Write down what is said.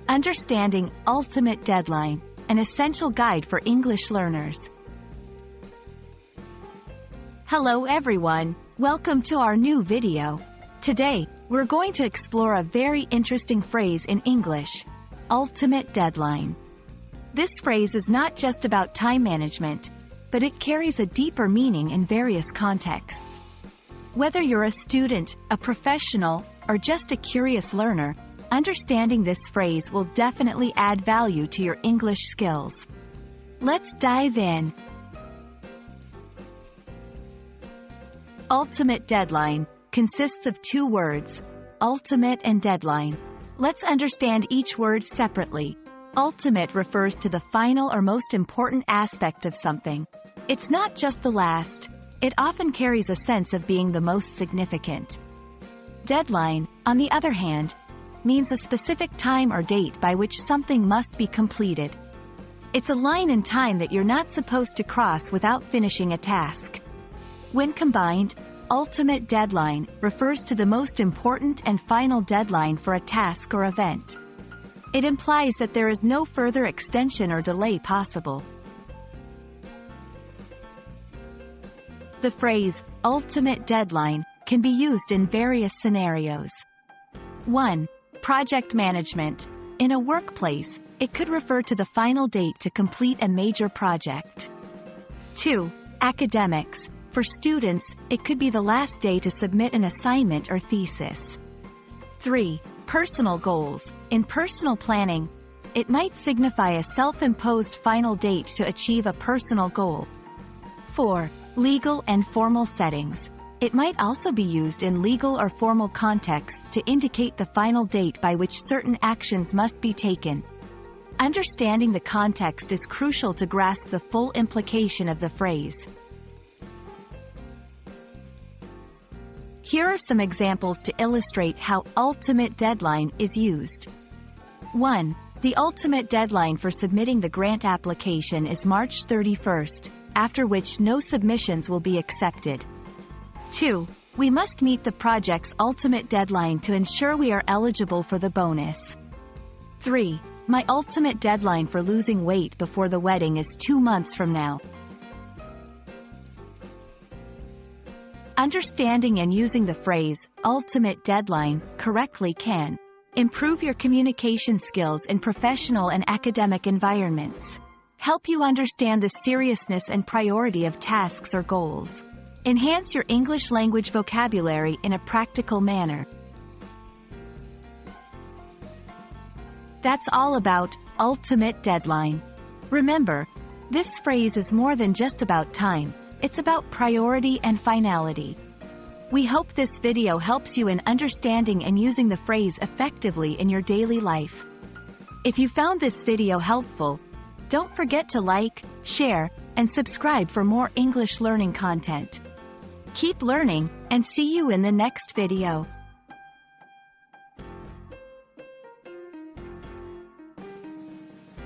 Understanding ultimate deadline, an essential guide for English learners. Hello everyone, welcome to our new video. Today, we're going to explore a very interesting phrase in English, ultimate deadline. This phrase is not just about time management, but it carries a deeper meaning in various contexts. Whether you're a student, a professional, or just a curious learner, understanding this phrase will definitely add value to your English skills. Let's dive in. Ultimate deadline consists of two words, ultimate and deadline. Let's understand each word separately. Ultimate refers to the final or most important aspect of something. It's not just the last. It often carries a sense of being the most significant. Deadline, on the other hand, means a specific time or date by which something must be completed. It's a line in time that you're not supposed to cross without finishing a task. When combined, ultimate deadline refers to the most important and final deadline for a task or event. It implies that there is no further extension or delay possible. The phrase, ultimate deadline, can be used in various scenarios. 1. Project management. In a workplace, it could refer to the final date to complete a major project. 2. Academics. For students, it could be the last day to submit an assignment or thesis. 3. Personal goals. In personal planning, it might signify a self-imposed final date to achieve a personal goal. 4. Legal and formal settings. It might also be used in legal or formal contexts to indicate the final date by which certain actions must be taken. Understanding the context is crucial to grasp the full implication of the phrase. Here are some examples to illustrate how ultimate deadline is used. 1. The ultimate deadline for submitting the grant application is March 31st, after which no submissions will be accepted. 2. We must meet the project's ultimate deadline to ensure we are eligible for the bonus. 3. My ultimate deadline for losing weight before the wedding is 2 months from now. Understanding and using the phrase, ultimate deadline, correctly can improve your communication skills in professional and academic environments, help you understand the seriousness and priority of tasks or goals, enhance your English language vocabulary in a practical manner. That's all about ultimate deadline. Remember, this phrase is more than just about time. It's about priority and finality. We hope this video helps you in understanding and using the phrase effectively in your daily life. If you found this video helpful, don't forget to like, share, and subscribe for more English learning content. Keep learning, and see you in the next video.